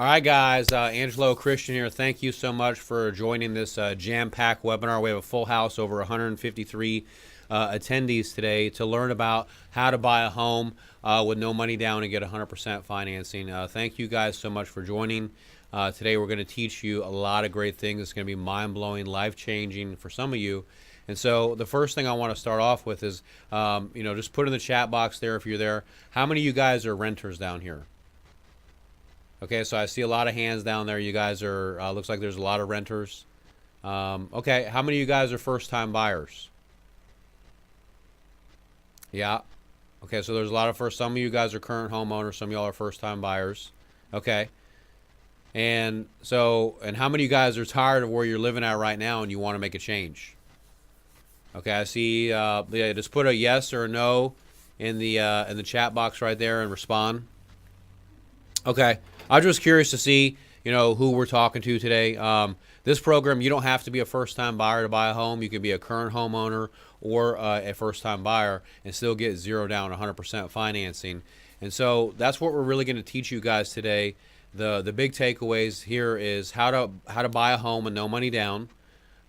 All right, guys. Angelo Christian here. Thank you so much for joining this jam-packed webinar. We have a full house, over 153 attendees today to learn about how to buy a home with no money down and get 100% financing. Thank you guys so much for joining. Today we're going to teach you a lot of great things. It's going to be mind-blowing, life-changing for some of you. And so the first thing I want to start off with is, just put in the chat box there if you're there. How many of you guys are renters down here? Okay, so I see a lot of hands down there. You guys are, looks like there's a lot of renters. Okay, how many of you guys are first-time buyers? Yeah. Okay, so there's a lot of some of you guys are current homeowners. Some of y'all are first-time buyers. Okay. And how many of you guys are tired of where you're living at right now and you want to make a change? Okay, I see, just put a yes or a no in the chat box right there and respond. Okay, I was just curious to see, who we're talking to today. This program, you don't have to be a first-time buyer to buy a home. You can be a current homeowner or a first-time buyer and still get 0 down, 100% financing. And so that's what we're really going to teach you guys today. The big takeaways here is how to buy a home with no money down.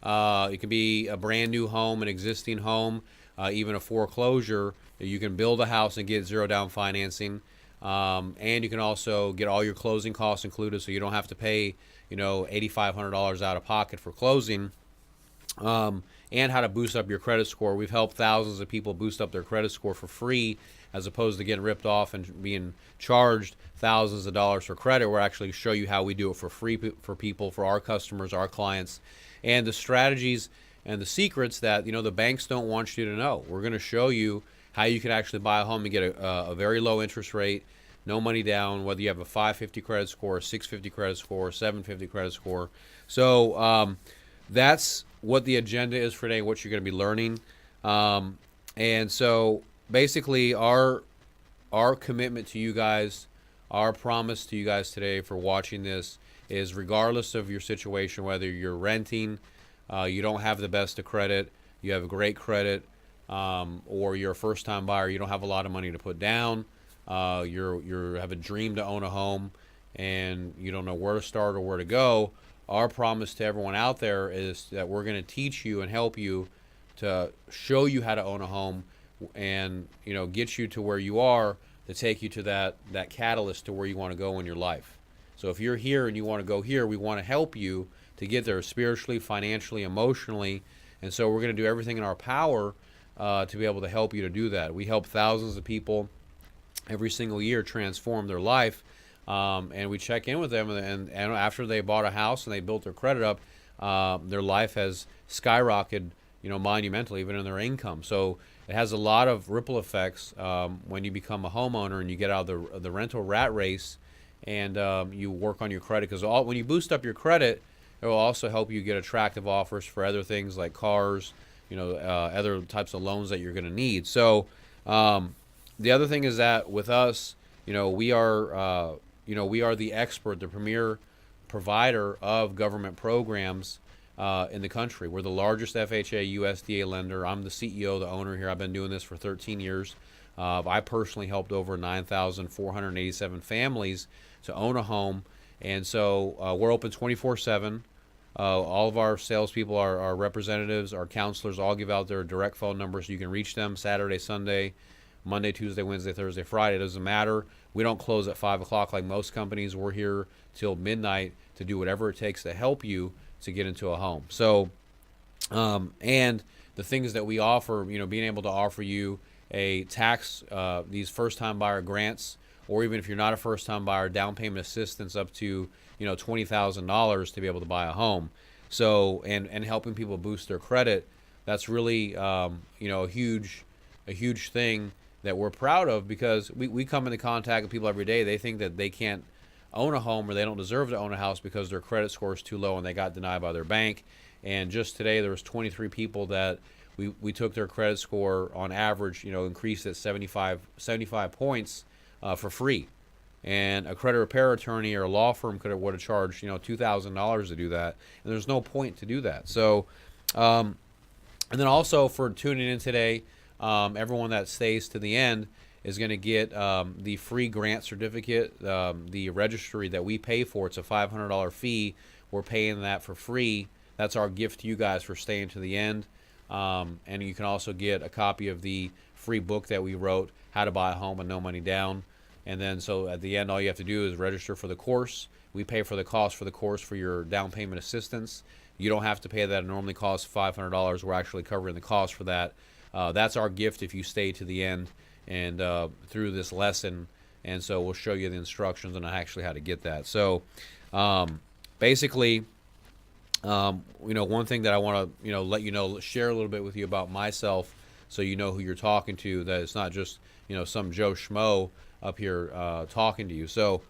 It can be a brand new home, an existing home, even a foreclosure. You can build a house and get 0 down financing. And you can also get all your closing costs included, so you don't have to pay, $8,500 out of pocket for closing. And how to boost up your credit score. We've helped thousands of people boost up their credit score for free, as opposed to getting ripped off and being charged thousands of dollars for credit. We'll actually show you how we do it for free for people, for our customers, our clients, and the strategies and the secrets that the banks don't want you to know. We're going to show you how you can actually buy a home and get a very low interest rate, no money down, whether you have a 550 credit score, a 650 credit score, 750 credit score. So that's what the agenda is for today, what you're going to be learning. And so basically our commitment to you guys, our promise to you guys today for watching this is, regardless of your situation, whether you're renting, you don't have the best of credit, you have great credit, or you're a first-time buyer, you don't have a lot of money to put down, you have a dream to own a home, and you don't know where to start or where to go. Our promise to everyone out there is that we're going to teach you and help you to show you how to own a home, and get you to where you are, to take you to that catalyst to where you want to go in your life. So if you're here and you want to go here, we want to help you to get there spiritually, financially, emotionally. And so we're going to do everything in our power to be able to help you to do that. We help thousands of people every single year transform their life, and we check in with them, and after they bought a house and they built their credit up, their life has skyrocketed, monumentally, even in their income. So it has a lot of ripple effects when you become a homeowner and you get out of the rental rat race, and you work on your credit, because when you boost up your credit, it will also help you get attractive offers for other things like cars, other types of loans that you're going to need. So the other thing is that with us, we are the expert, the premier provider of government programs in the country. We're the largest FHA USDA lender. I'm the CEO, the owner here. I've been doing this for 13 years. I personally helped over 9,487 families to own a home. And so we're open 24/7. All of our salespeople, our representatives, our counselors, all give out their direct phone numbers so you can reach them Saturday, Sunday, Monday, Tuesday, Wednesday, Thursday, Friday. It doesn't matter. We don't close at 5 o'clock like most companies. We're here till midnight to do whatever it takes to help you to get into a home. So, and the things that we offer, being able to offer you a tax, these first-time buyer grants, or even if you're not a first-time buyer, down payment assistance up to $20,000 to be able to buy a home. So, and helping people boost their credit, that's really a huge thing that we're proud of, because we come into contact with people every day. They think that they can't own a home, or they don't deserve to own a house because their credit score is too low and they got denied by their bank. And just today there was 23 people that we took their credit score on average, increased at 75 points for free. And a credit repair attorney or a law firm would have charged $2,000 to do that, and there's no point to do that. So and then also for tuning in today, everyone that stays to the end, is going to get the free grant certificate, the registry that we pay for. It's a $500 fee. We're paying that for free. That's our gift to you guys for staying to the end. And you can also get a copy of the free book that we wrote, How to Buy a Home with No Money Down. And then so at the end, all you have to do is register for the course. We pay for the cost for the course for your down payment assistance. You don't have to pay that. It normally costs $500. We're actually covering the cost for that. That's our gift if you stay to the end and through this lesson. And so we'll show you the instructions on actually how to get that. So basically, one thing that I want to, let you know, share a little bit with you about myself, so you know who you're talking to, that it's not just, some Joe Schmo up here talking to you. So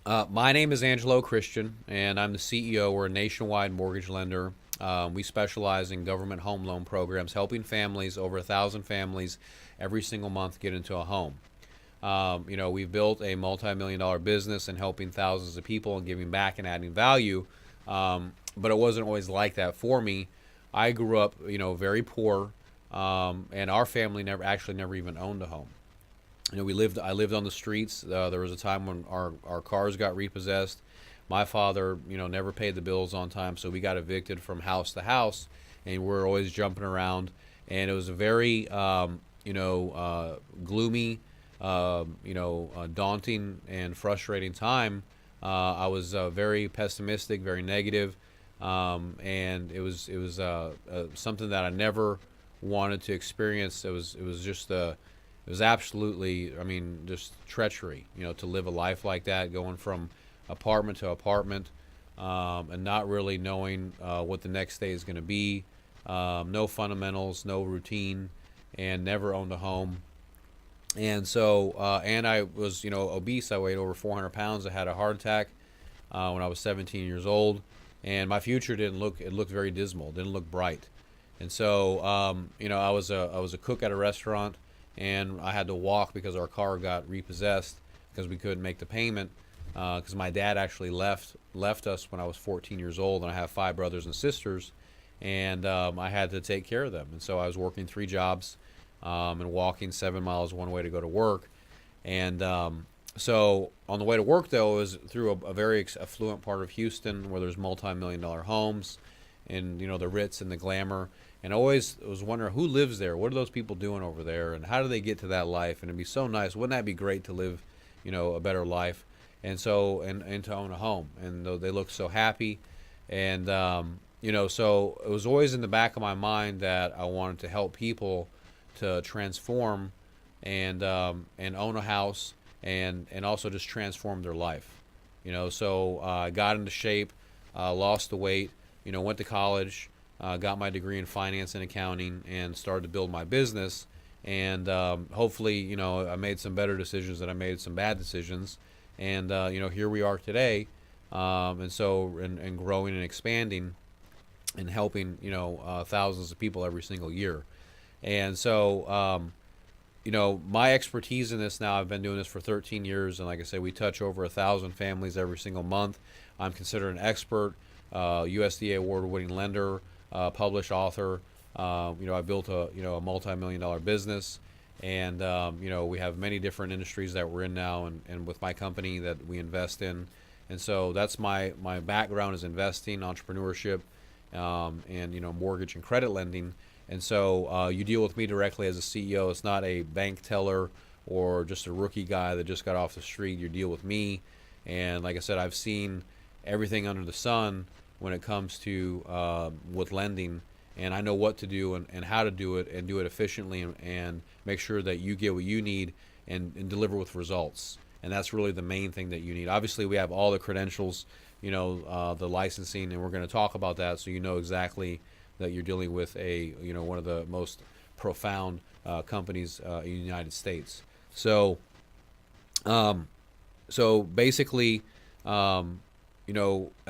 my name is Angelo Christian, and I'm the CEO. We're a nationwide mortgage lender. We specialize in government home loan programs, helping families, over 1,000 families, every single month get into a home. We've built a multi-million-dollar business and helping thousands of people and giving back and adding value. But it wasn't always like that for me. I grew up, very poor, and our family never even owned a home. I lived on the streets. There was a time when our cars got repossessed. My father, never paid the bills on time, so we got evicted from house to house, and we're always jumping around. And it was a very, gloomy, daunting and frustrating time. I was very pessimistic, very negative, and it was something that I never wanted to experience. It was absolutely, just treachery, to live a life like that, going from apartment to apartment, and not really knowing what the next day is going to be. No fundamentals, no routine, and never owned a home. And so, and I was, obese. I weighed over 400 pounds. I had a heart attack when I was 17 years old, and my future it looked very dismal. Didn't look bright. And so, I was a cook at a restaurant, and I had to walk because our car got repossessed because we couldn't make the payment. Because my dad actually left us when I was 14 years old, and I have 5 brothers and sisters, and I had to take care of them. And so I was working 3 jobs and walking 7 miles one way to go to work. And so on the way to work, though, it was through a very affluent part of Houston where there's multi-million-dollar homes and, the Ritz and the glamour. And I always was wondering, who lives there? What are those people doing over there? And how do they get to that life? And it'd be so nice. Wouldn't that be great to live, a better life? And so, and to own a home, and they look so happy, and so it was always in the back of my mind that I wanted to help people to transform and own a house and also just transform their life, So I got into shape, lost the weight, went to college, got my degree in finance and accounting, and started to build my business. And hopefully, I made some better decisions than I made some bad decisions. And, here we are today, and growing and expanding and helping, thousands of people every single year. And so, my expertise in this now, I've been doing this for 13 years. And like I said, we touch over 1,000 families every single month. I'm considered an expert, USDA award-winning lender, published author. I built a multi-million-dollar business. And, we have many different industries that we're in now and with my company that we invest in. And so that's my background is investing, entrepreneurship, and, mortgage and credit lending. And so you deal with me directly as a CEO. It's not a bank teller or just a rookie guy that just got off the street. You deal with me. And like I said, I've seen everything under the sun when it comes to with lending. And I know what to do and how to do it and do it efficiently and make sure that you get what you need and deliver with results. And that's really the main thing that you need. Obviously, we have all the credentials, the licensing, and we're going to talk about that so you know exactly that you're dealing with one of the most profound companies in the United States. So, basically, at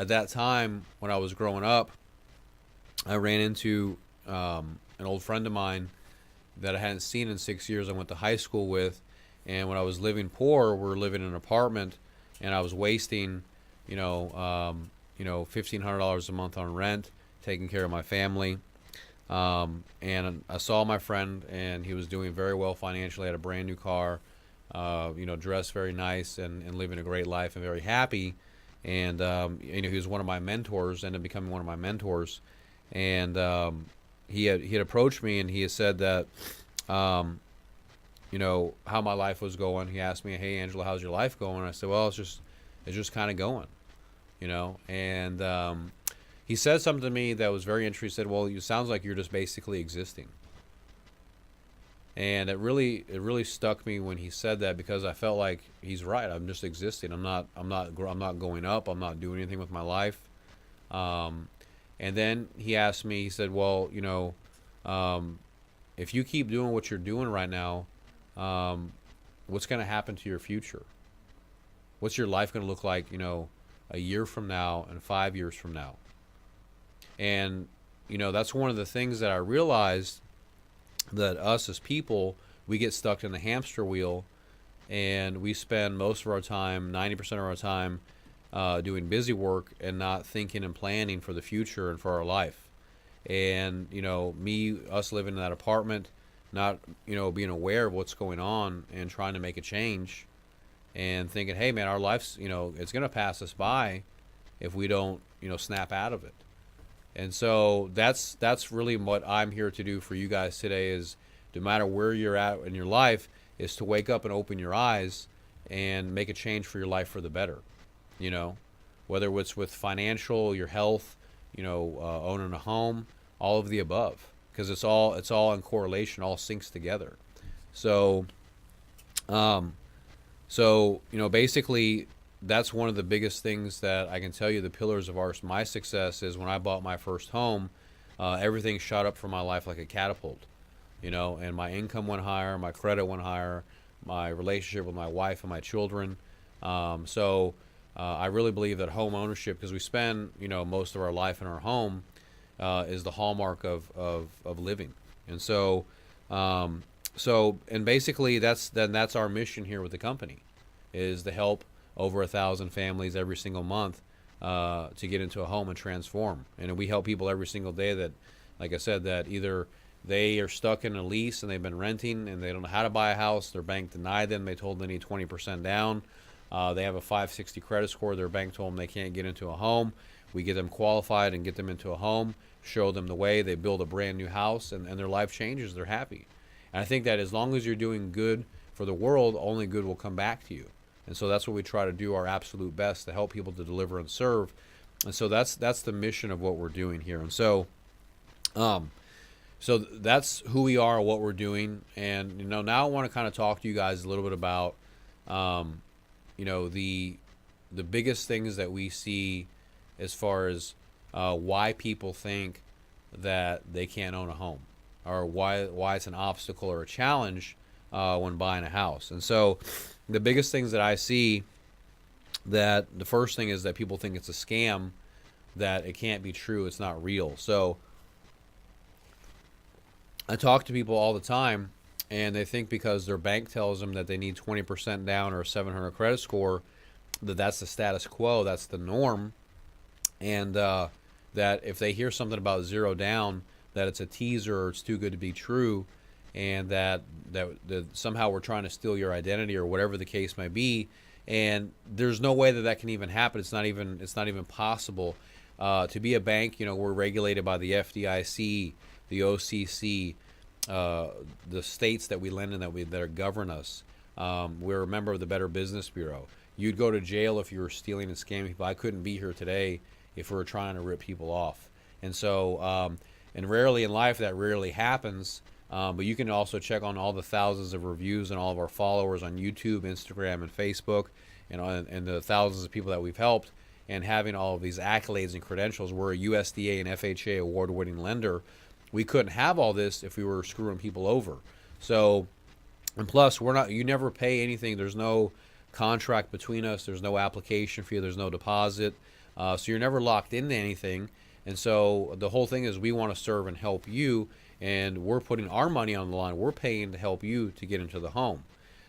that time when I was growing up, I ran into an old friend of mine that I hadn't seen in 6 years. I went to high school with, and when I was living poor, we were living in an apartment, and I was wasting, $1,500 a month on rent, taking care of my family, And I saw my friend, and he was doing very well financially, had a brand new car, dressed very nice and living a great life and very happy. And, he was one of my mentors, ended up becoming one of my mentors. And he had approached me, and he had said that, how my life was going. He asked me, "Hey, Angelo, how's your life going?" I said, "Well, it's just kind of going, And he said something to me that was very interesting. He said, "Well, it sounds like you're just basically existing." And it really stuck me when he said that, because I felt like he's right. I'm just existing. I'm not going up. I'm not doing anything with my life. And then he asked me. He said, "Well, if you keep doing what you're doing right now, what's going to happen to your future? What's your life going to look like, a year from now and 5 years from now?" And, that's one of the things that I realized, that us as people, we get stuck in the hamster wheel, and we spend most of our time, 90% of our time, doing busy work and not thinking and planning for the future and for our life. And, us living in that apartment, not, being aware of what's going on and trying to make a change, and thinking, hey, man, our life's, it's going to pass us by if we don't, snap out of it. And so that's really what I'm here to do for you guys today, is no matter where you're at in your life, is to wake up and open your eyes and make a change for your life for the better. Whether it's with financial, your health, owning a home, all of the above, because it's all in correlation, all syncs together. So, basically, that's one of the biggest things that I can tell you. The pillars of my success is, when I bought my first home, everything shot up for my life like a catapult, and my income went higher, my credit went higher, my relationship with my wife and my children. I really believe that home ownership, because we spend, most of our life in our home, is the hallmark of living. And and basically that's our mission here with the company, is to help over 1,000 families every single month to get into a home and transform. And we help people every single day that, like I said, that either they are stuck in a lease and they've been renting and they don't know how to buy a house. Their bank denied them. They told them they need 20% down. They have a 560 credit score. Their bank told them they can't get into a home. We get them qualified and get them into a home, show them the way. They build a brand new house, and their life changes. They're happy. And I think that as long as you're doing good for the world, only good will come back to you. And so that's what we try to do, our absolute best, to help people to deliver and serve. And so that's the mission of what we're doing here. And so that's who we are, what we're doing. And now I want to kind of talk to you guys a little bit about the biggest things that we see as far as why people think that they can't own a home, or why it's an obstacle or a challenge when buying a house. And so the biggest things that I see, that the first thing is that people think it's a scam, that it can't be true, it's not real. So I talk to people all the time, and they think because their bank tells them that they need 20% down or a 700 credit score, that's the status quo, that's the norm, and that if they hear something about zero down, that it's a teaser or it's too good to be true, and that somehow we're trying to steal your identity or whatever the case may be. And there's no way that can even happen. It's not even possible. To be a bank, we're regulated by the FDIC, the OCC, the states that we lend in that govern us. We're a member of the Better Business Bureau. You'd go to jail if you were stealing and scamming people. I couldn't be here today if we were trying to rip people off. And so, and rarely in life that rarely happens. But you can also check on all the thousands of reviews and all of our followers on YouTube, Instagram, and Facebook, and the thousands of people that we've helped, and having all of these accolades and credentials. We're a USDA and FHA award-winning lender. We couldn't have all this if we were screwing people over. So, and plus, you never pay anything. There's no contract between us. There's no application fee. There's no deposit. So you're never locked into anything. And so the whole thing is, we want to serve and help you, and we're putting our money on the line. We're paying to help you to get into the home.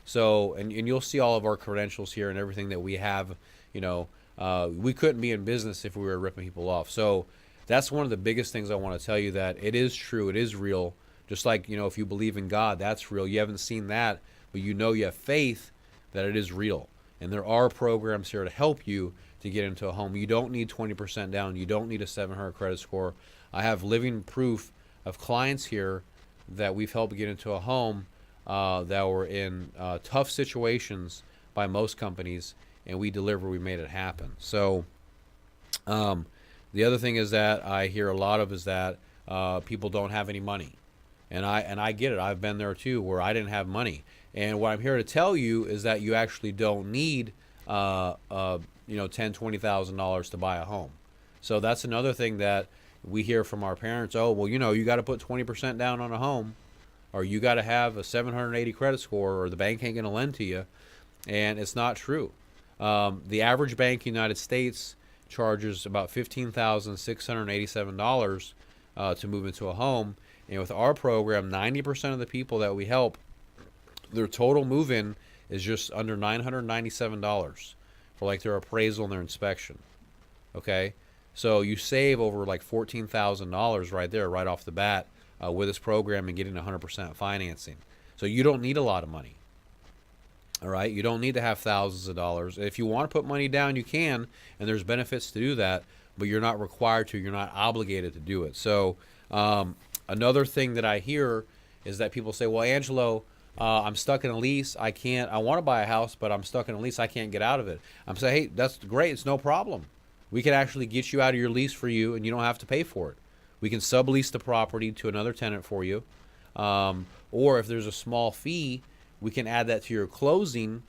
So, and you'll see all of our credentials here and everything that we have. We couldn't be in business if we were ripping people off. So that's one of the biggest things I want to tell you, that it is true, it is real. Just like, if you believe in God, that's real. You haven't seen that, but you have faith that it is real. And there are programs here to help you to get into a home. You don't need 20% down. You don't need a 700 credit score. I have living proof of clients here that we've helped get into a home that were in tough situations by most companies, and we made it happen. So the other thing is that I hear a lot of is that people don't have any money. And I get it. I've been there too, where I didn't have money. And what I'm here to tell you is that you actually don't need $10,000-$20,000 to buy a home. So that's another thing that we hear from our parents. Oh, well, you got to put 20% down on a home, or you got to have a 780 credit score, or the bank ain't going to lend to you. And it's not true. The average bank in the United States charges about $15,687 to move into a home. And with our program, 90% of the people that we help, their total move-in is just under $997 for like their appraisal and their inspection. Okay? So you save over like $14,000 right there, right off the bat, with this program and getting 100% financing. So you don't need a lot of money. All right? You don't need to have thousands of dollars. If you want to put money down, you can, and there's benefits to do that, but you're not required to. You're not obligated to do it. So another thing that I hear is that people say, well, Angelo, I'm stuck in a lease. I want to buy a house, but I'm stuck in a lease. I can't get out of it. I'm saying, hey, that's great. It's no problem. We can actually get you out of your lease for you, and you don't have to pay for it. We can sublease the property to another tenant for you. Or if there's a small fee, we can add that to your closing,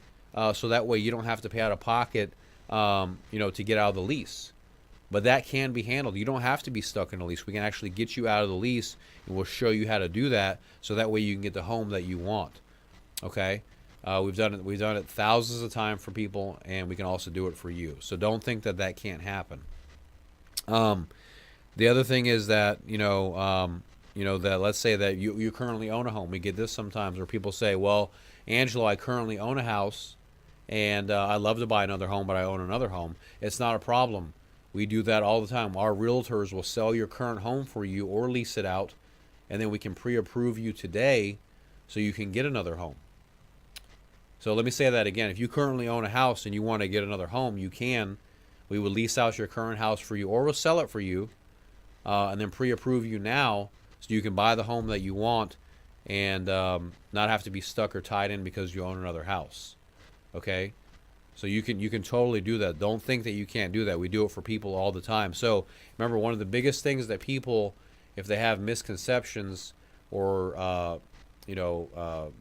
so that way you don't have to pay out of pocket, to get out of the lease. But that can be handled. You don't have to be stuck in a lease. We can actually get you out of the lease, and we'll show you how to do that, so that way you can get the home that you want. Okay? We've done it thousands of times for people, and we can also do it for you. So don't think that can't happen. The other thing is that that let's say that you currently own a home. We get this sometimes where people say, well, Angelo, I currently own a house, and I love to buy another home, but I own another home. It's not a problem. We do that all the time. Our realtors will sell your current home for you or lease it out, and then we can pre-approve you today so you can get another home. So let me say that again. If you currently own a house and you want to get another home, you can. We would lease out your current house for you, or we'll sell it for you, and then pre-approve you now so you can buy the home that you want and not have to be stuck or tied in because you own another house. Okay? So you can totally do that. Don't think that you can't do that. We do it for people all the time. So remember, one of the biggest things that people, if they have misconceptions or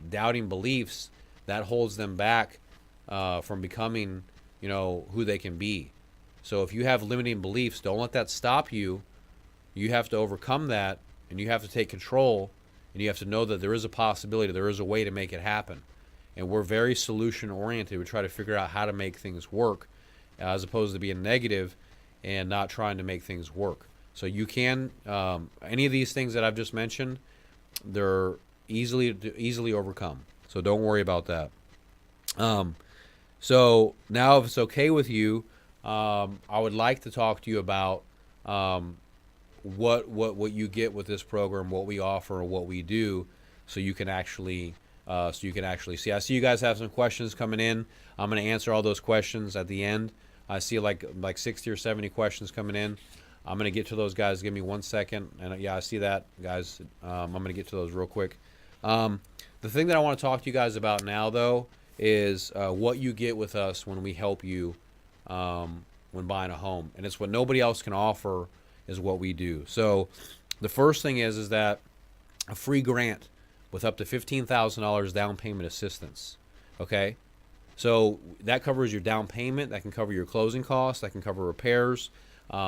doubting beliefs, that holds them back from becoming who they can be. So if you have limiting beliefs, don't let that stop you. You have to overcome that, and you have to take control, and you have to know that there is a possibility, there is a way to make it happen. And we're very solution oriented. We try to figure out how to make things work, as opposed to being negative and not trying to make things work. So you can, any of these things that I've just mentioned, they're easily overcome. So don't worry about that. So now, if it's okay with you, I would like to talk to you about what you get with this program, what we offer, and what we do, so you can actually see. I see you guys have some questions coming in. I'm going to answer all those questions at the end. I see like 60 or 70 questions coming in. I'm going to get to those, guys. Give me 1 second. And yeah, I see that, guys. I'm going to get to those real quick. The thing that I want to talk to you guys about now, though, is what you get with us when we help you when buying a home. And it's what nobody else can offer is what we do. So the first thing is that a free grant with up to $15,000 down payment assistance. Okay? So that covers your down payment. That can cover your closing costs. That can cover repairs,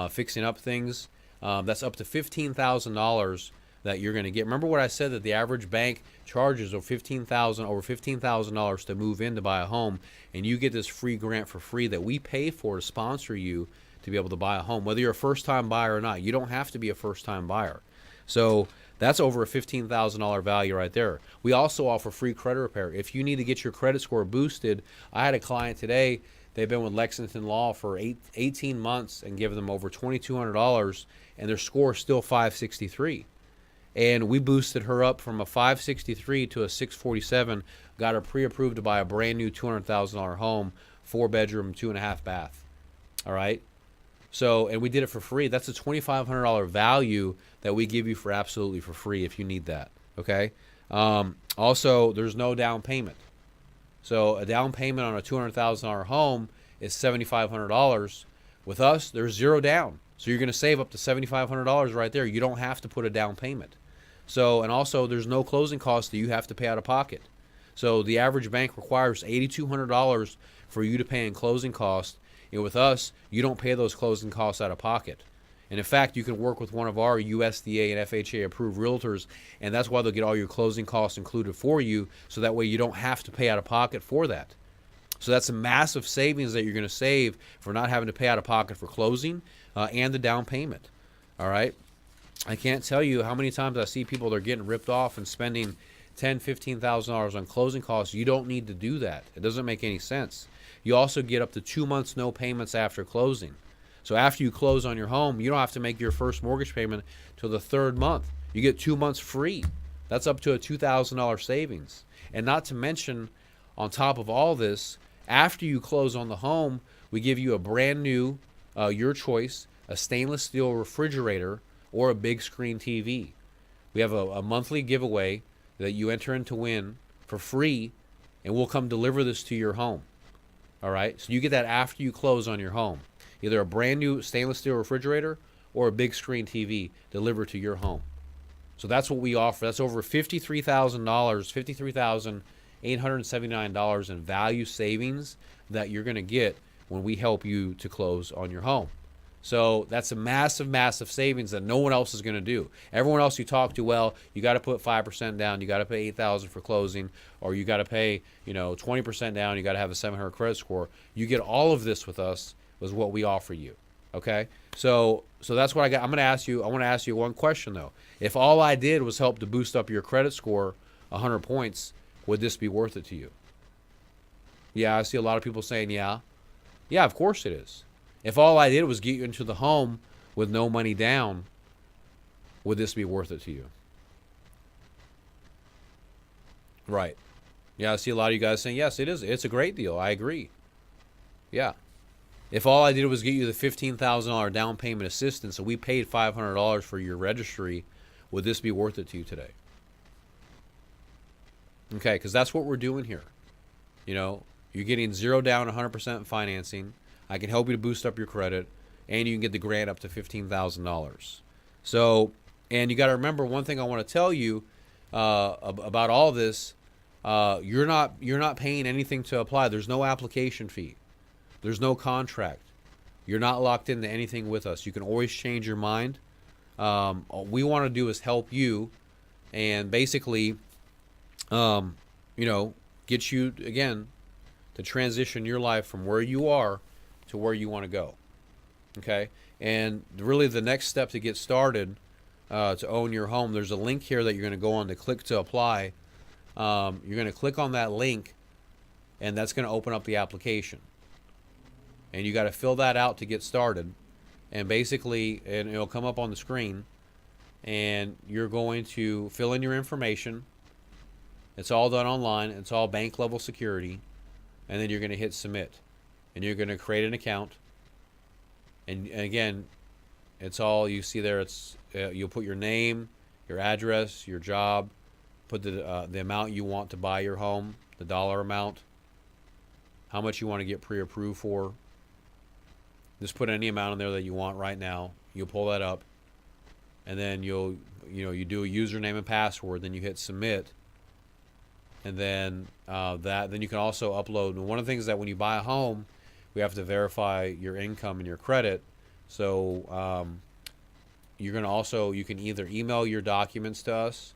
fixing up things. That's up to $15,000 that you're going to get. Remember what I said, that the average bank charges over $15,000 to move in to buy a home, and you get this free grant for free that we pay for to sponsor you to be able to buy a home, whether you're a first-time buyer or not. You don't have to be a first-time buyer. So that's over a $15,000 value right there. We also offer free credit repair. If you need to get your credit score boosted, I had a client today. They've been with Lexington Law for 18 months and given them over $2,200, and their score is still 563. And we boosted her up from a 563 to a 647, got her pre-approved to buy a brand new $200,000 home, 4-bedroom, 2.5 bath. All right. So, and we did it for free. That's a $2,500 value that we give you for absolutely for free if you need that. Okay. Also, there's no down payment. So a down payment on a $200,000 home is $7,500. With us, there's zero down. So you're going to save up to $7,500 right there. You don't have to put a down payment. So, and also there's no closing costs that you have to pay out of pocket. So the average bank requires $8,200 for you to pay in closing costs. And with us, you don't pay those closing costs out of pocket. And in fact, you can work with one of our USDA and FHA approved realtors, and that's why they'll get all your closing costs included for you, so that way you don't have to pay out of pocket for that. So that's a massive savings that you're going to save for not having to pay out of pocket for closing and the down payment. All right. I can't tell you how many times I see people that are getting ripped off and spending $10,000, $15,000 on closing costs. You don't need to do that. It doesn't make any sense. You also get up to 2 months no payments after closing. So after you close on your home, you don't have to make your first mortgage payment till the 3rd month. You get 2 months free. That's up to a $2,000 savings. And not to mention, on top of all this, after you close on the home, we give you a brand new, your choice, a stainless steel refrigerator or a big screen TV. We have a monthly giveaway that you enter in to win for free, and we'll come deliver this to your home. All right? So you get that after you close on your home. Either a brand new stainless steel refrigerator or a big screen TV delivered to your home. So that's what we offer. That's over $53,000, $53,879 in value savings that you're going to get when we help you to close on your home. So that's a massive, massive savings that no one else is going to do. Everyone else you talk to, well, you got to put 5% down, you got to pay $8,000 for closing, or you got to pay, 20% down, you got to have a 700 credit score. You get all of this with us. Was what we offer you. Okay, so that's what I got. I want to ask you one question though. If all I did was help to boost up your credit score 100 points, would this be worth it to you? Yeah, I see a lot of people saying yeah, of course it is. If all I did was get you into the home with no money down, would this be worth it to you? Right. Yeah, I see a lot of you guys saying yes, it is. It's a great deal. I agree. Yeah. If all I did was get you the $15,000 down payment assistance and we paid $500 for your registry, would this be worth it to you today? Okay, because that's what we're doing here. You're getting zero down, 100% financing. I can help you to boost up your credit, and you can get the grant up to $15,000. So, and you got to remember one thing I want to tell you about all this. You're not paying anything to apply. There's no application fee. There's no contract. You're not locked into anything with us. You can always change your mind. All we want to do is help you and basically, get you, again, to transition your life from where you are to where you want to go. Okay? And really the next step to get started to own your home, there's a link here that you're going to go on to click to apply. You're going to click on that link, and that's going to open up the application. And you got to fill that out to get started. And basically, and it'll come up on the screen, and you're going to fill in your information. It's all done online. It's all bank level security. And then you're going to hit submit. And you're going to create an account. And again, it's all you see there. It's you'll put your name, your address, your job, put the amount you want to buy your home, the dollar amount, how much you want to get pre-approved for. Just put any amount in there that you want right now. You'll pull that up, and then you do a username and password. Then you hit submit, and then then you can also upload. And one of the things is that when you buy a home, we have to verify your income and your credit. So you can either email your documents to us,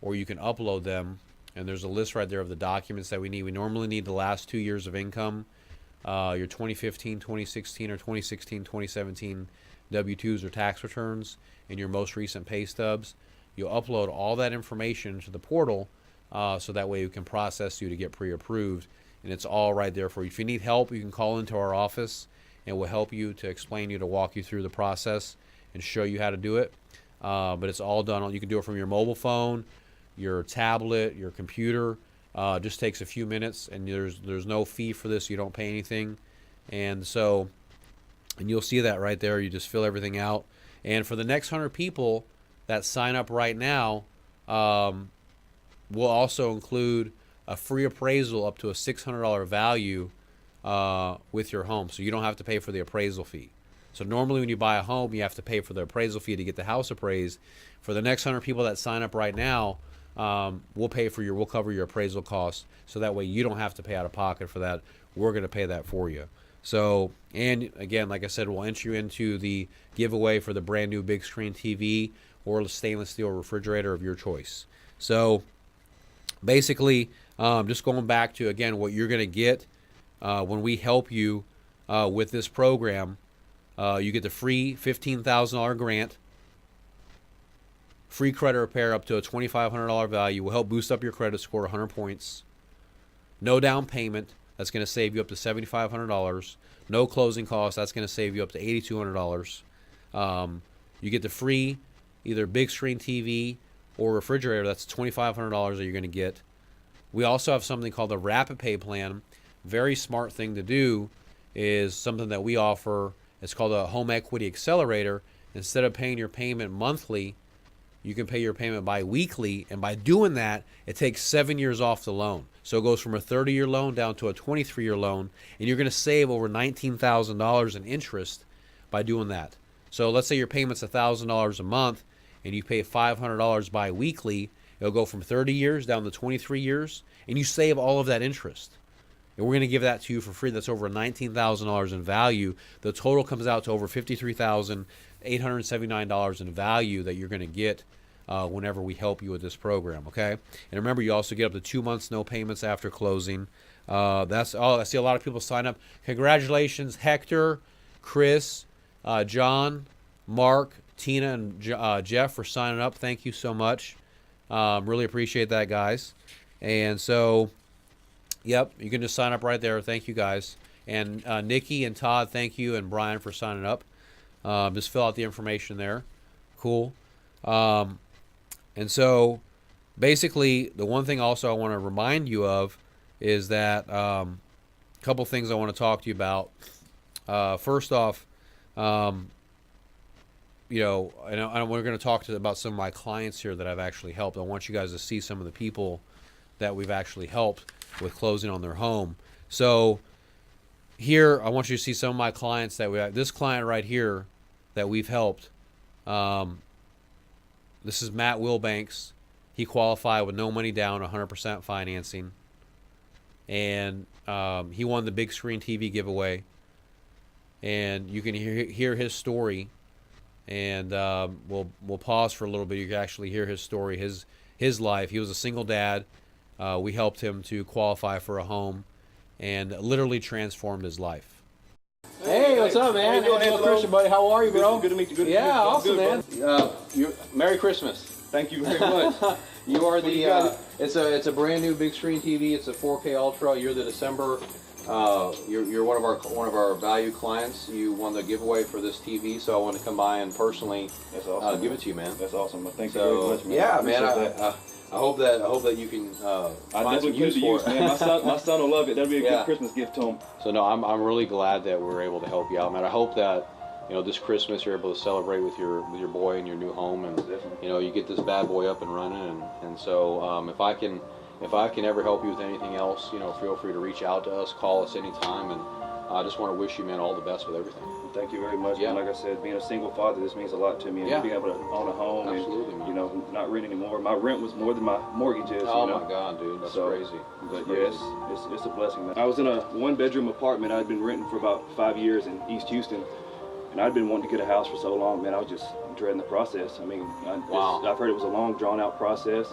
or you can upload them. And there's a list right there of the documents that we need. We normally need the last 2 years of income. Your 2015, 2016, or 2016, 2017 W-2s or tax returns and your most recent pay stubs. You'll upload all that information to the portal so that way we can process you to get pre-approved, and it's all right there for you. If you need help, you can call into our office and we'll help you to explain you, to walk you through the process and show you how to do it. But it's all done. You can do it from your mobile phone, your tablet, your computer. Just takes a few minutes, and there's no fee for this. You don't pay anything. And you'll see that right there. You just fill everything out. And for the next 100 people that sign up right now, we'll also include a free appraisal up to a $600 value with your home. So you don't have to pay for the appraisal fee. So normally when you buy a home, you have to pay for the appraisal fee to get the house appraised. For the next 100 people that sign up right now, we'll cover your appraisal costs. So that way you don't have to pay out of pocket for that. We're going to pay that for you. So, and again, like I said, we'll enter you into the giveaway for the brand new big screen TV or the stainless steel refrigerator of your choice. So basically, just going back to, again, what you're going to get when we help you with this program, you get the free $15,000 grant, free credit repair up to a $2,500 value. Will help boost up your credit score 100 points. No down payment. That's going to save you up to $7,500. No closing costs. That's going to save you up to $8,200. You get the free either big screen TV or refrigerator. That's $2,500 that you're going to get. We also have something called the Rapid Pay plan. Very smart thing to do is something that we offer. It's called a Home Equity Accelerator. Instead of paying your payment monthly, you can pay your payment bi-weekly, and by doing that, it takes 7 years off the loan. So it goes from a 30-year loan down to a 23-year loan, and you're going to save over $19,000 in interest by doing that. So let's say your payment's $1,000 a month, and you pay $500 bi-weekly. It'll go from 30 years down to 23 years, and you save all of that interest. And we're going to give that to you for free. That's over $19,000 in value. The total comes out to over $53,879 in value that you're going to get whenever we help you with this program, okay? And remember, you also get up to 2 months no payments after closing. That's all. I see a lot of people sign up. Congratulations, Hector, Chris, John, Mark, Tina, and Jeff for signing up. Thank you so much. Really appreciate that, guys. And so, yep, you can just sign up right there. Thank you, guys. And Nikki and Todd, thank you, and Brian for signing up. Just fill out the information there. Cool. And so basically, the one thing also I want to remind you of is that a couple things I want to talk to you about. First off, and we're going to talk about some of my clients here that I've actually helped. I want you guys to see some of the people that we've actually helped with closing on their home. So here, I want you to see some of my clients that we have. This client right here that we've helped. This is Matt Wilbanks. He qualified with no money down, 100% financing. And he won the big screen TV giveaway. And you can hear his story. And we'll pause for a little bit. You can actually hear his story, his life. He was a single dad. We helped him to qualify for a home and literally transformed his life. Hey, what's up, man? Angelo Christian, buddy. How are you, bro? Good to meet you. Yeah, awesome, man. Merry Christmas. Thank you very much. You are it's a brand new big screen TV. It's a 4K Ultra. You're the December. You're one of our valued clients. You won the giveaway for this TV, so I want to come by and personally give it to you, man. That's awesome. Thank you very much, man. Yeah, man. I hope that you can find some use for it. Man. My son will love it. That'll be a good Christmas gift to him. So no, I'm really glad that we're able to help you out, man. I hope that this Christmas you're able to celebrate with your boy in your new home, and you get this bad boy up and running. And so if I can ever help you with anything else, feel free to reach out to us, call us anytime, and I just want to wish you, man, all the best with everything. Thank you very much. Yeah. Like I said, being a single father, this means a lot to me. And being able to own a home and not rent anymore. My rent was more than my mortgage is. Oh my God, dude, that's crazy. But yes, it's a blessing, man. I was in a one-bedroom apartment. I'd been renting for about 5 years in East Houston, and I'd been wanting to get a house for so long, man. I was just dreading the process. I mean, I've heard it was a long, drawn-out process.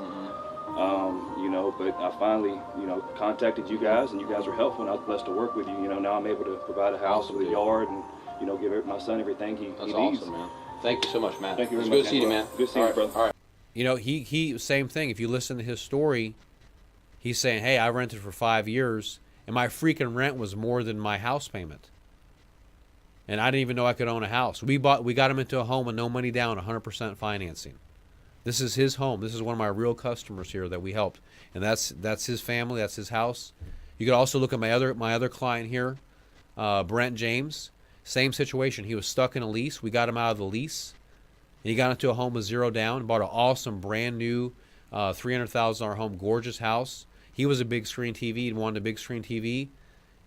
But I finally, contacted you guys, and you guys were helpful, and I was blessed to work with you. Now I'm able to provide a house with a yard and you know, give my son everything he That's needs. awesome, man. Thank you so much, Matt. Thank you very It's much. good seeing you, man. Good seeing you, brother. All right. You know, he same thing. If you listen to his story, he's saying, hey, I rented for 5 years and my freaking rent was more than my house payment. And I didn't even know I could own a house. We got him into a home with no money down, 100% financing. This is his home. This is one of my real customers here that we helped. And that's his family, that's his house. You could also look at my other client here, Brent James. Same situation. He was stuck in a lease. We got him out of the lease. And he got into a home with zero down, bought an awesome brand new $300,000 home, gorgeous house. He was a big screen TV. He wanted a big screen TV.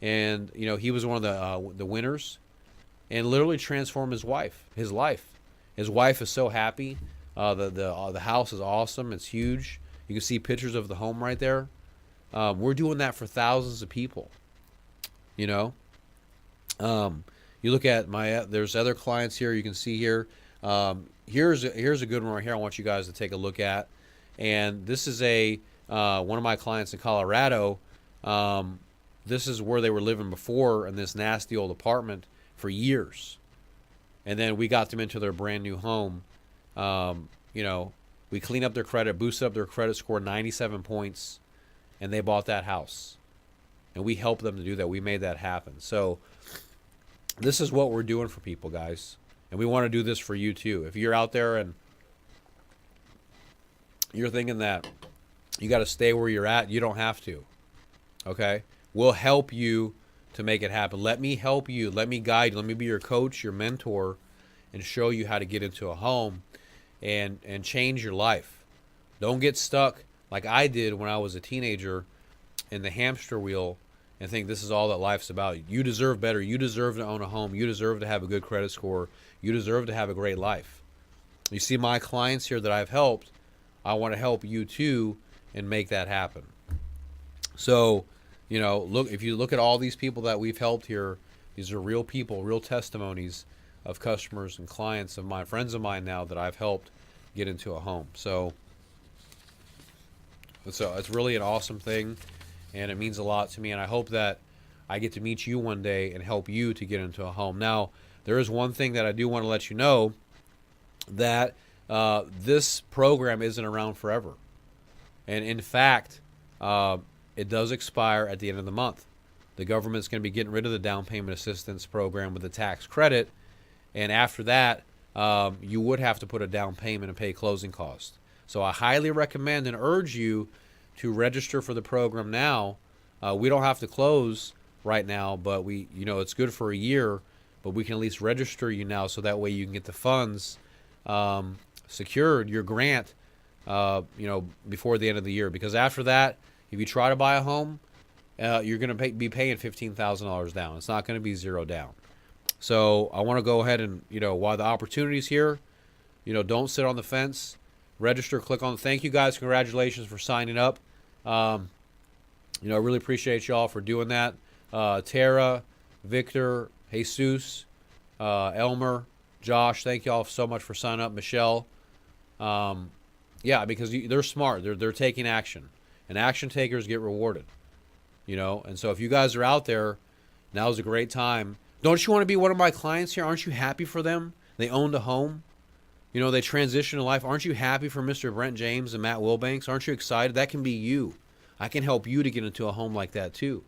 And, you know, he was one of the winners. And literally transformed his life. His wife is so happy. The house is awesome. It's huge. You can see pictures of the home right there. We're doing that for thousands of people. You know, you look at there's other clients here. You can see here. Here's a good one right here. I want you guys to take a look at. And this is one of my clients in Colorado. This is where they were living before in this nasty old apartment for years. And then we got them into their brand new home. You know, we cleaned up their credit, boosted up their credit score 97 points, and they bought that house. And we helped them to do that. We made that happen. So this is what we're doing for people, guys. And we want to do this for you too. If you're out there and you're thinking that you got to stay where you're at, you don't have to. Okay? We'll help you to make it happen. Let me help you. Let me guide you. Let me be your coach, your mentor, and show you how to get into a home and change your life. Don't get stuck like I did when I was a teenager in the hamster wheel and think this is all that life's about. You deserve better. You deserve to own a home. You deserve to have a good credit score. You deserve to have a great life. You see my clients here that I've helped. I want to help you too and make that happen. So, you know, if you look at all these people that we've helped here, these are real people, real testimonies of customers and clients of mine, friends of mine now that I've helped get into a home. So it's really an awesome thing, and it means a lot to me, and I hope that I get to meet you one day and help you to get into a home. Now, there is one thing that I do want to let you know, that this program isn't around forever. And in fact, it does expire at the end of the month. The government's going to be getting rid of the down payment assistance program with the tax credit. And after that, you would have to put a down payment and pay closing costs. So I highly recommend and urge you to register for the program now. We don't have to close right now, but it's good for a year, but we can at least register you now so that way you can get the funds secured, your grant, before the end of the year. Because after that, if you try to buy a home, you're going to be paying $15,000 down. It's not going to be zero down. So I want to go ahead and, while the opportunity's here, don't sit on the fence. Register, click on. Thank you guys. Congratulations for signing up. I really appreciate y'all for doing that. Tara, Victor, Jesus, Elmer, Josh, thank y'all so much for signing up. Michelle. Because they're smart. They're taking action. And action takers get rewarded. And so if you guys are out there, now's a great time. Don't you want to be one of my clients here? Aren't you happy for them? They owned a home. They transitioned to life. Aren't you happy for Mr. Brent James and Matt Wilbanks? Aren't you excited? That can be you. I can help you to get into a home like that too.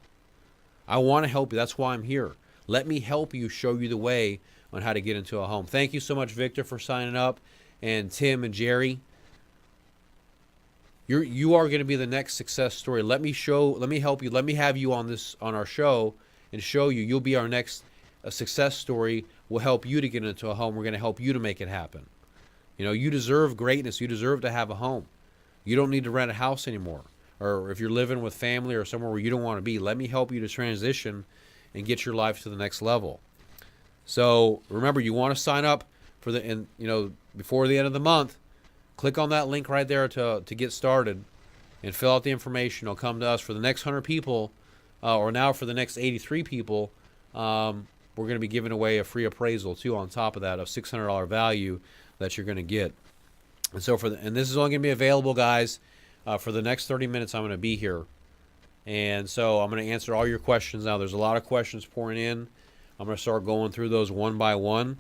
I want to help you. That's why I'm here. Let me help you, show you the way on how to get into a home. Thank you so much, Victor, for signing up, and Tim and Jerry. You are going to be the next success story. Let me help you. Let me have you on our show and show you. You'll be our next success story. We'll help you to get into a home. We're going to help you to make it happen. You deserve greatness. You deserve to have a home. You don't need to rent a house anymore. Or if you're living with family or somewhere where you don't want to be, let me help you to transition and get your life to the next level. So remember, you want to sign up for before the end of the month. Click on that link right there to get started and fill out the information. It'll come to us for the next 100 people, or now for the next 83 people. We're going to be giving away a free appraisal too on top of that of $600 value that you're going to get. And so and this is only going to be available, guys, for the next 30 minutes. I'm going to be here, and so I'm going to answer all your questions now. There's a lot of questions pouring in. I'm going to start going through those one by one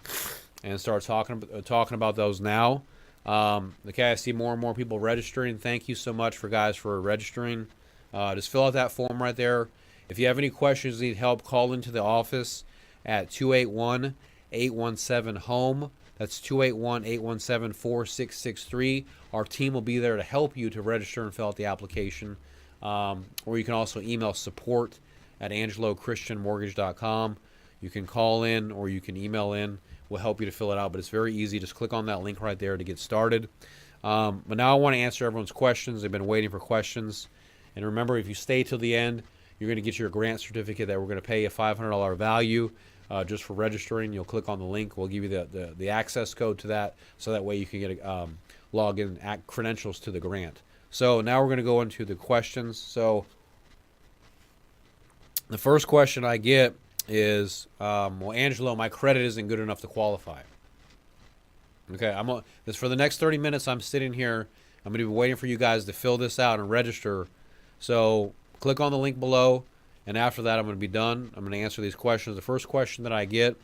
and start talking about those now. Okay, I see more and more people registering. Thank you so much for registering. Just fill out that form right there. If you have any questions, need help, call into the office at 281-817-HOME. That's 281-817-4663. Our team will be there to help you to register and fill out the application. Or you can also email support@angelochristianmortgage.com. You can call in or you can email in. We'll help you to fill it out, but it's very easy. Just click on that link right there to get started. But now I want to answer everyone's questions. They've been waiting for questions. And remember, if you stay till the end, you're going to get your grant certificate that we're going to pay a $500 value just for registering. You'll click on the link. We'll give you the access code to that, so that way you can get login credentials to the grant. So now we're going to go into the questions. So the first question I get is, well, Angelo, my credit isn't good enough to qualify. Okay, this for the next 30 minutes. I'm sitting here. I'm going to be waiting for you guys to fill this out and register. So click on the link below, and after that, I'm going to be done. I'm going to answer these questions. The first question that I get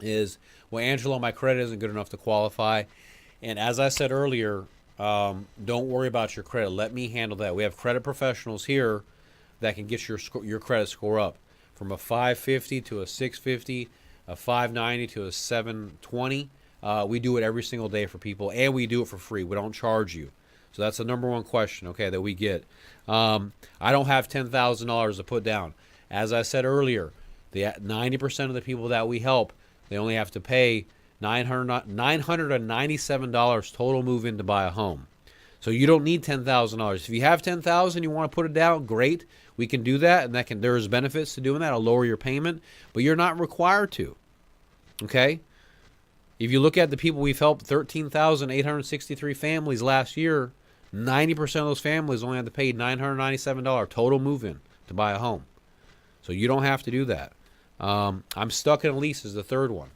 is, well, Angelo, my credit isn't good enough to qualify. And as I said earlier, don't worry about your credit. Let me handle that. We have credit professionals here that can get your credit score up from a 550 to a 650, a 590 to a 720. We do it every single day for people, and we do it for free. We don't charge you. So that's the number one question, okay, that we get. I don't have $10,000 to put down. As I said earlier, the 90% of the people that we help, they only have to pay $997 total move-in to buy a home. So you don't need $10,000. If you have $10,000, you want to put it down, great. We can do that, and there's benefits to doing that. It'll lower your payment, but you're not required to. Okay? If you look at the people we've helped, 13,863 families last year, 90% of those families only had to pay $997 total move-in to buy a home. So you don't have to do that. I'm stuck in a lease is the third one.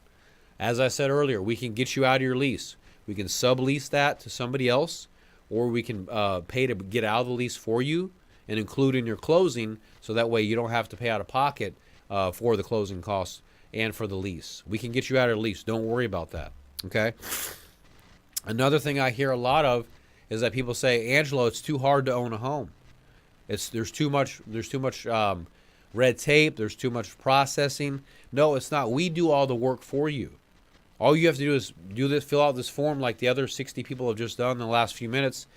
As I said earlier, we can get you out of your lease. We can sublease that to somebody else, or we can pay to get out of the lease for you and include in your closing, so that way you don't have to pay out of pocket for the closing costs and for the lease. We can get you out of the lease. Don't worry about that. Okay? Another thing I hear a lot of is that people say, Angelo, it's too hard to own a home. There's too much red tape. There's too much processing. No, it's not. We do all the work for you. All you have to do is fill out this form like the other 60 people have just done in the last few minutes.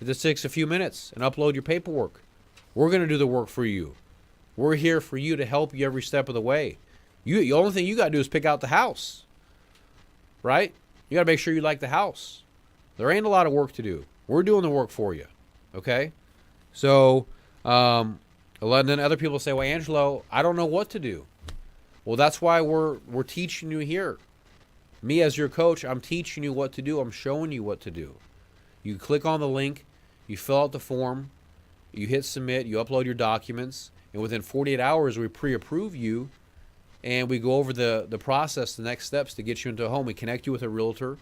It just takes a few minutes, and upload your paperwork. We're going to do the work for you. We're here for you to help you every step of the way. The only thing you got to do is pick out the house, right? You got to make sure you like the house. There ain't a lot of work to do. We're doing the work for you, okay? So, and then other people say, well, Angelo, I don't know what to do. Well, that's why we're teaching you here. Me as your coach, I'm teaching you what to do. I'm showing you what to do. You click on the link, you fill out the form, you hit submit, you upload your documents, and within 48 hours, we pre-approve you, and we go over the process, the next steps to get you into a home. We connect you with a realtor,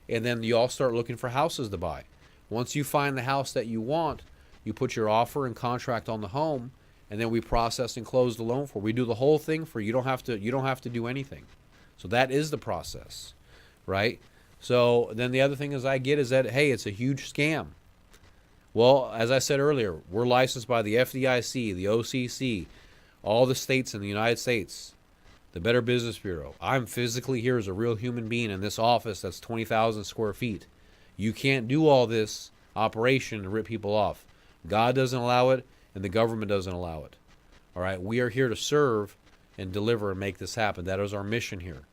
and then you all start looking for houses to buy. Once you find the house that you want, you put your offer and contract on the home, and then we process and close the loan for you. We do the whole thing for you. You don't have to do anything. So that is the process, right? So then the other thing is I get is that, hey, it's a huge scam. Well, as I said earlier, we're licensed by the FDIC, the OCC, all the states in the United States, the Better Business Bureau. I'm physically here as a real human being in this office that's 20,000 square feet. You can't do all this operation and rip people off. God doesn't allow it, and the government doesn't allow it. All right, we are here to serve and deliver and make this happen. That is our mission here.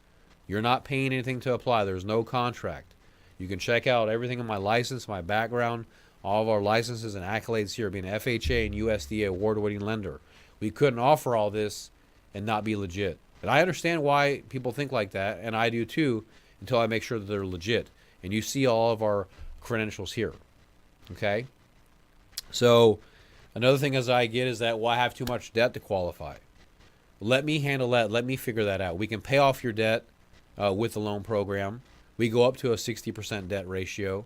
You're not paying anything to apply. There's no contract. You can check out everything in my license, my background, all of our licenses and accolades here, being an FHA and USDA award-winning lender. We couldn't offer all this and not be legit. And I understand why people think like that, and I do too, until I make sure that they're legit. And you see all of our credentials here. Okay? So another thing as I get is that, well, I have too much debt to qualify. Let me handle that. Let me figure that out. We can pay off your debt with the loan program. We go up to a 60% debt ratio.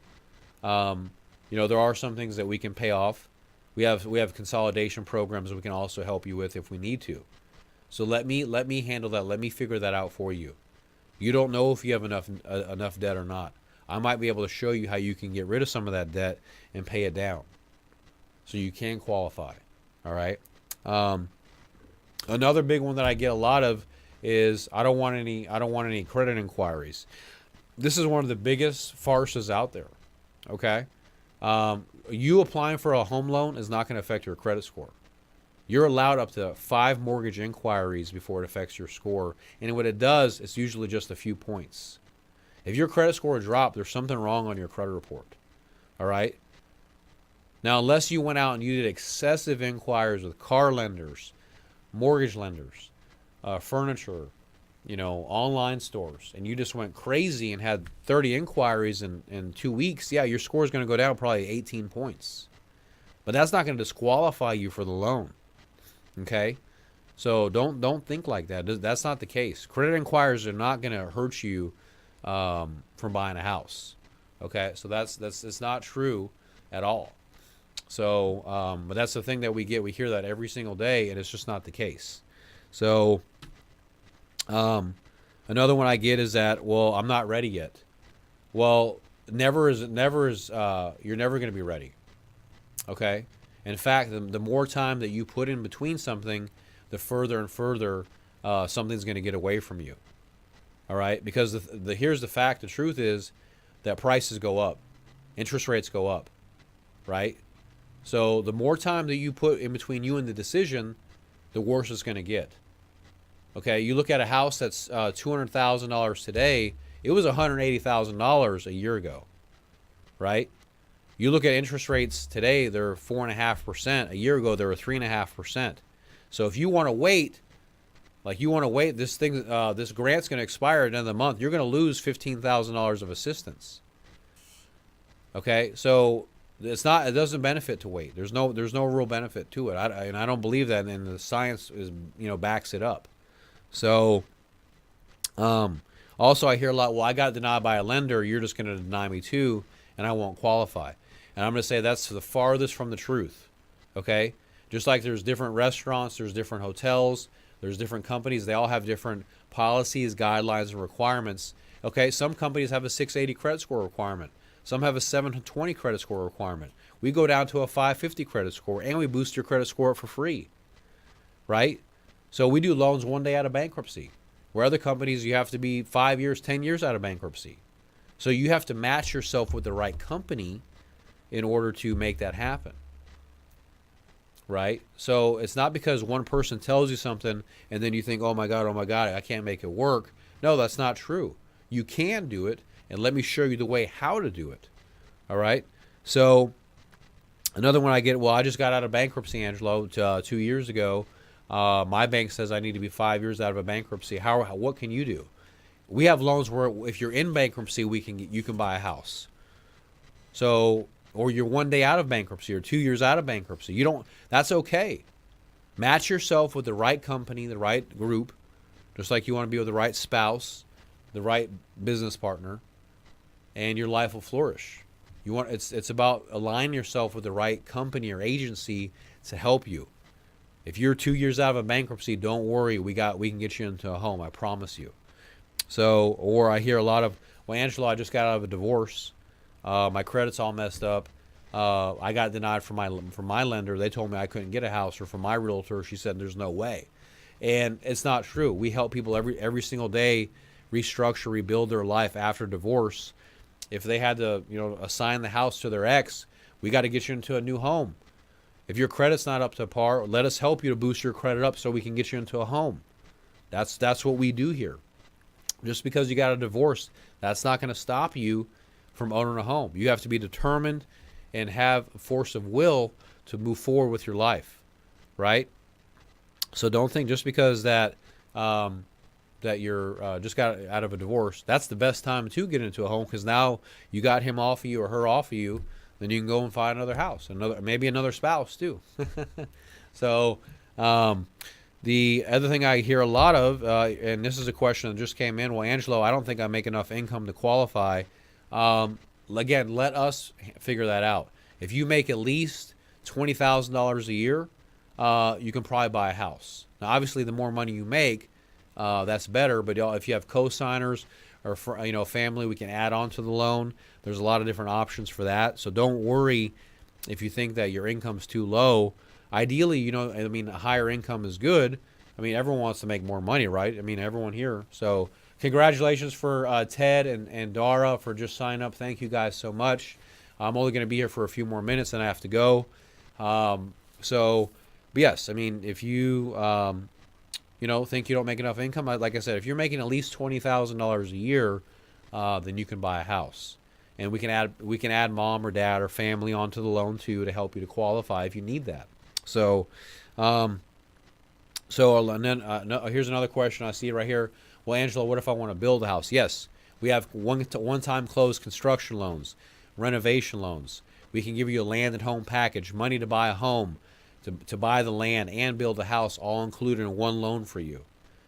There are some things that we can pay off. We have consolidation programs that we can also help you with if we need to. So let me handle that. Let me figure that out for you. You don't know if you have enough debt or not. I might be able to show you how you can get rid of some of that debt and pay it down, so you can qualify. All right. Another big one that I get a lot of is I don't want any credit inquiries. This is one of the biggest farces out there. Okay. You applying for a home loan is not going to affect your credit score. You're allowed up to 5 mortgage inquiries before it affects your score. And what it does, it's usually just a few points. If your credit score dropped, there's something wrong on your credit report. All right? Now, unless you went out and you did excessive inquiries with car lenders, mortgage lenders, furniture, online stores, and you just went crazy and had 30 inquiries in 2 weeks, yeah, your score is going to go down probably 18 points. But that's not going to disqualify you for the loan. Okay? So don't think like that. That's not the case. Credit inquiries are not going to hurt you from buying a house. Okay? So that's it's not true at all. So, but that's the thing that we get. We hear that every single day, and it's just not the case. So, another one I get is that, well, I'm not ready yet. Well, never is. You're never going to be ready. Okay. In fact, the more time that you put in between something, the further and further something's going to get away from you. All right. Because here's the fact. The truth is that prices go up, interest rates go up. Right. So the more time that you put in between you and the decision, the worse it's going to get. Okay, you look at a house that's $200,000 today, it was $180,000 a year ago, right? You look at interest rates today, they're 4.5%. A year ago, they were 3.5%. So if you want to wait, this grant's going to expire at the end of the month, you're going to lose $15,000 of assistance. Okay, so it doesn't benefit to wait. There's no real benefit to it. And I don't believe that, and the science backs it up. So, also I hear a lot, well, I got denied by a lender, you're just going to deny me too, and I won't qualify. And I'm going to say that's the farthest from the truth. Okay? Just like there's different restaurants, there's different hotels, there's different companies, they all have different policies, guidelines, and requirements. Okay? Some companies have a 680 credit score requirement. Some have a 720 credit score requirement. We go down to a 550 credit score, and we boost your credit score up for free. Right? So we do loans one day out of bankruptcy, where other companies you have to be 5 years, 10 years out of bankruptcy. So you have to match yourself with the right company in order to make that happen. Right? So it's not because one person tells you something and then you think, oh my God, I can't make it work. No, that's not true. You can do it, and let me show you the way how to do it. All right? So another one I get, well, I just got out of bankruptcy, Angelo, 2 years ago. My bank says I need to be 5 years out of a bankruptcy. What can you do? We have loans where if you're in bankruptcy, you can buy a house. So, or you're 1 day out of bankruptcy or 2 years out of bankruptcy. That's okay. Match yourself with the right company, the right group, just like you want to be with the right spouse, the right business partner, and your life will flourish. It's about aligning yourself with the right company or agency to help you. If you're 2 years out of a bankruptcy, don't worry. We can get you into a home. I promise you. So, or I hear a lot of, well, Angelo, I just got out of a divorce. My credit's all messed up. I got denied from my lender. They told me I couldn't get a house, or from my realtor, she said there's no way. And it's not true. We help people every single day restructure, rebuild their life after divorce. If they had to, assign the house to their ex, we got to get you into a new home. If your credit's not up to par, let us help you to boost your credit up so we can get you into a home. That's what we do here. Just because you got a divorce, that's not going to stop you from owning a home. You have to be determined and have a force of will to move forward with your life, right? So don't think just because that you're just got out of a divorce, that's the best time to get into a home, because now you got him off of you or her off of you. Then you can go and find another house, maybe another spouse too. So the other thing I hear a lot of, and this is a question that just came in, well, Angelo, I don't think I make enough income to qualify. Again, let us figure that out. If you make at least $20,000 a year, you can probably buy a house. Now, obviously, the more money you make, that's better. But if you have co-signers or family, we can add on to the loan. There's a lot of different options for that. So don't worry if you think that your income's too low. Ideally, a higher income is good. Everyone wants to make more money, right? Everyone here. So congratulations for Ted and Dara for just signing up. Thank you guys so much. I'm only going to be here for a few more minutes, and I have to go. But yes, if you think you don't make enough income, like I said, if you're making at least $20,000 a year, then you can buy a house, and we can add mom or dad or family onto the loan too to help you to qualify if you need that. So, and then here's another question I see right here. Well, Angelo, what if I want to build a house? Yes, we have one-time closed construction loans, renovation loans. We can give you a land and home package, money to buy a home, to buy the land and build a house, all included in one loan for you.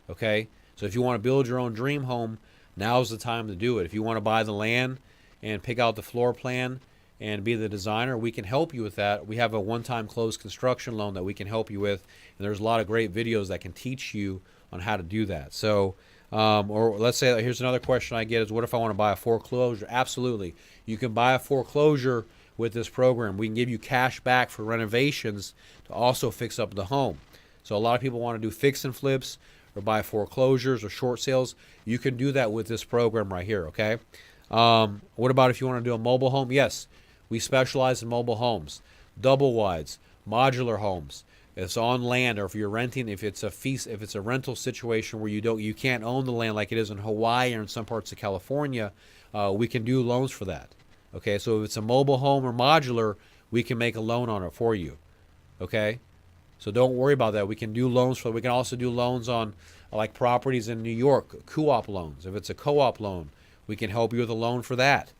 Okay? So if you want to build your own dream home, now's the time to do it. If you want to buy the land and pick out the floor plan and be the designer, we can help you with that. We have a one-time closed construction loan that we can help you with, and there's a lot of great videos that can teach you on how to do that. So, or let's say, here's another question I get is, what if I want to buy a foreclosure? Absolutely. You can buy a foreclosure with this program. We can give you cash back for renovations to also fix up the home. So a lot of people want to do fix and flips or buy foreclosures or short sales. You can do that with this program right here, okay? What about if you want to do a mobile home? Yes, we specialize in mobile homes, double wides, modular homes. It's on land, or if you're renting, if it's a rental situation where you can't own the land like it is in Hawaii or in some parts of California, we can do loans for that. Okay, so if it's a mobile home or modular, we can make a loan on it for you. Okay, so don't worry about that. We can do loans for. We can also do loans on like properties in New York, co-op loans. If it's a co-op loan, we can help you with a loan for that.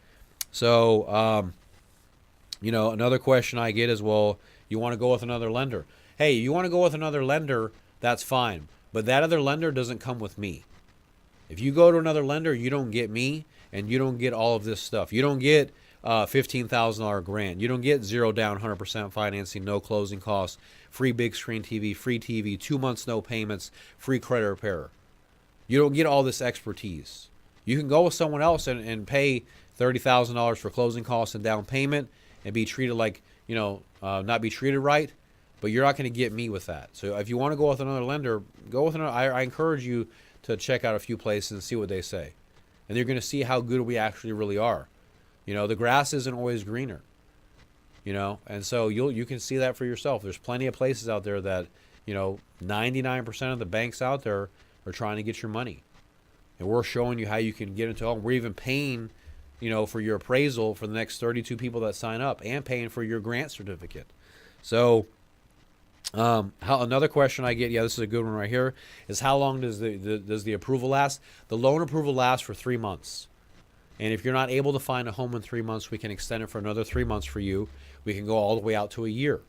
So, another question I get is, well, you want to go with another lender? Hey, you want to go with another lender? That's fine, but that other lender doesn't come with me. If you go to another lender, you don't get me, and you don't get all of this stuff. You don't get $15,000 grant. You don't get 0 down, 100% financing, no closing costs, free big screen TV, free TV, 2 months no payments, free credit repair. You don't get all this expertise. You can go with someone else and pay $30,000 for closing costs and down payment and be treated like, not be treated right, but you're not going to get me with that. So if you want to go with another lender, go with another. I encourage you to check out a few places and see what they say. And you're going to see how good we actually really are. The grass isn't always greener. And so you can see that for yourself. There's plenty of places out there that, 99% of the banks out there are trying to get your money. And we're showing you how you can get into home. We're even paying, for your appraisal for the next 32 people that sign up, and paying for your grant certificate. So another question I get, this is a good one right here, is how long does the approval last? The loan approval lasts for 3 months. And if you're not able to find a home in 3 months, we can extend it for another 3 months for you. We can go all the way out to a year.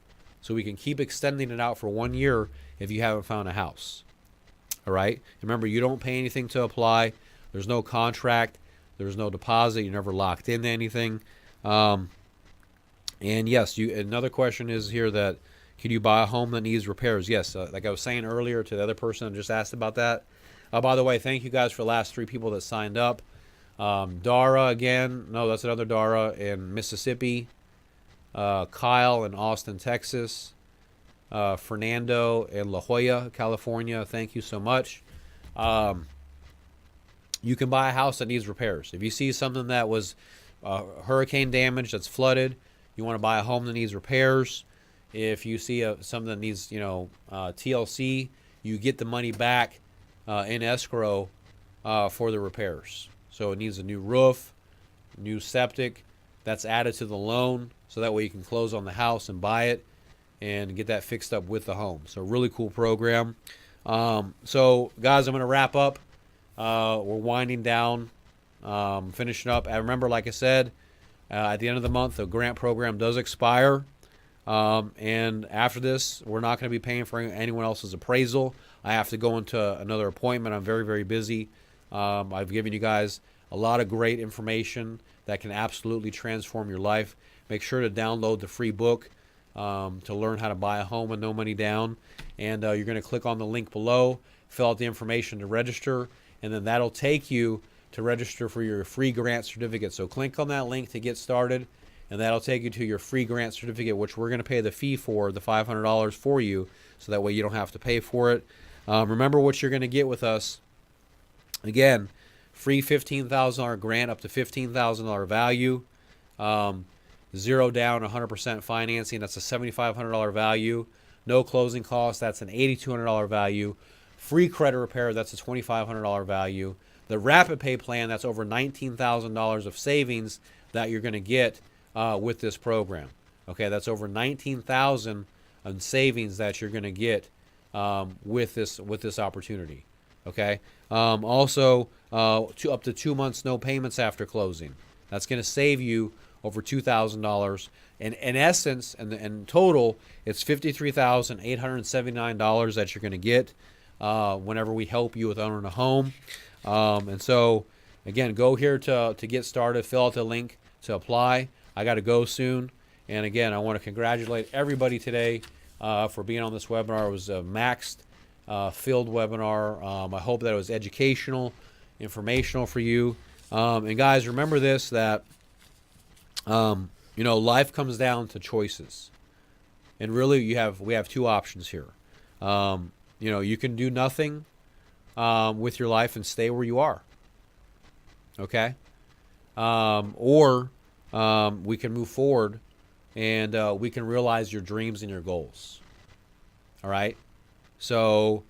So we can keep extending it out for 1 year if you haven't found a house. All right? Remember, you don't pay anything to apply. There's no contract. There's no deposit. You're never locked into anything. And yes, another question is here that, can you buy a home that needs repairs? Yes, like I was saying earlier to the other person that just asked about that. By the way, thank you guys for the last 3 people that signed up. Dara again. No, that's another Dara in Mississippi. Kyle in Austin, Texas. Fernando in La Jolla, California. Thank you so much. You can buy a house that needs repairs. If you see something that was hurricane damage, that's flooded, you want to buy a home that needs repairs. If you see something that needs, TLC, you get the money back in escrow for the repairs. So it needs a new roof, new septic. That's added to the loan, so that way you can close on the house and buy it and get that fixed up with the home. So really cool program. So guys, I'm going to wrap up. We're winding down, finishing up. I remember, like I said, at the end of the month, the grant program does expire. And after this, we're not going to be paying for anyone else's appraisal. I have to go into another appointment. I'm very, very busy. I've given you guys a lot of great information that can absolutely transform your life. Make sure to download the free book. to learn how to buy a home with no money down. And you're going to click on the link below, fill out the information to register, and then that'll take you to register for your free grant certificate. So click on that link to get started, and that'll take you to your free grant certificate, which we're going to pay the fee for, the $500 for you, so that way you don't have to pay for it. Remember what you're going to get with us. Again, free $15,000 grant up to $15,000 value. 0 down, 100% financing. That's a $7,500 value. No closing costs. That's an $8,200 value. Free credit repair. That's a $2,500 value. The rapid pay plan. That's over $19,000 of savings that you're going to get with this program. Okay, that's over $19,000 in savings that you're going to get with this opportunity. Okay. Also, up to 2 months no payments after closing. That's going to save you over $2,000. And in essence, and in total, it's $53,879 that you're going to get whenever we help you with owning a home. And so, again, go here to get started. Fill out the link to apply. I got to go soon. And again, I want to congratulate everybody today for being on this webinar. It was a maxed filled webinar. I hope that it was educational, informational for you. And guys, remember this, that life comes down to choices. And really we have two options here. You can do nothing with your life and stay where you are. Okay? Or we can move forward and we can realize your dreams and your goals. All right? So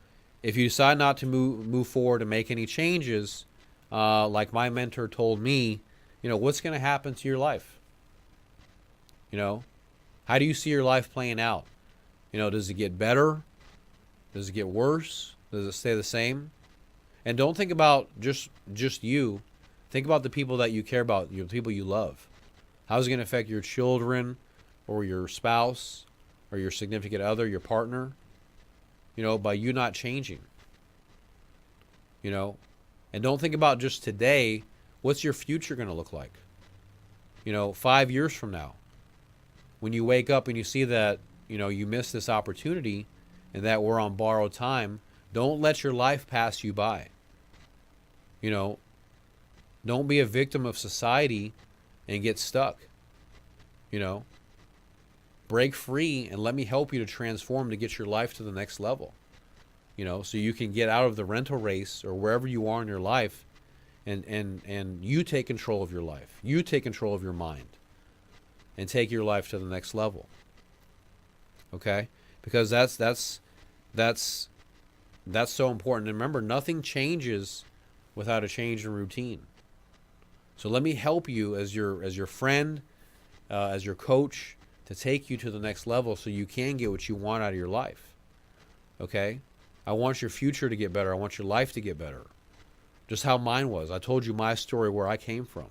if you decide not to move forward and make any changes, like my mentor told me, what's going to happen to your life? How do you see your life playing out? Does it get better? Does it get worse? Does it stay the same? And don't think about just you. Think about the people that you care about, the people you love. How's it going to affect your children or your spouse or your significant other, your partner? By you not changing. And don't think about just today. What's your future going to look like? 5 years from now, when you wake up and you see that, you missed this opportunity and that we're on borrowed time, don't let your life pass you by. Don't be a victim of society and get stuck. Break free and let me help you to transform to get your life to the next level. So you can get out of the rental race or wherever you are in your life and you take control of your life. You take control of your mind and take your life to the next level. Okay? Because that's so important. And remember, nothing changes without a change in routine. So let me help you as your friend, as your coach, to take you to the next level so you can get what you want out of your life. Okay? I want your future to get better. I want your life to get better. Just how mine was. I told you my story where I came from.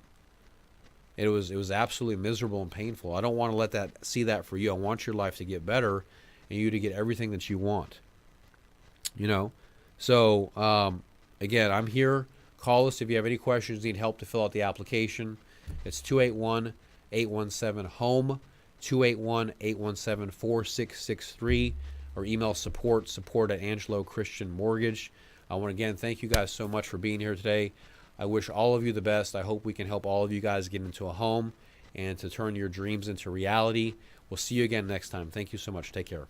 It was absolutely miserable and painful. I don't want to see that for you. I want your life to get better and you to get everything that you want. So again, I'm here. Call us if you have any questions, need help to fill out the application. It's 281-817-HOME, 281-817-4663, or email support at Angelo Christian Mortgage. I want to again thank you guys so much for being here today. I wish all of you the best. I hope we can help all of you guys get into a home and to turn your dreams into reality. We'll see you again next time. Thank you so much. Take care.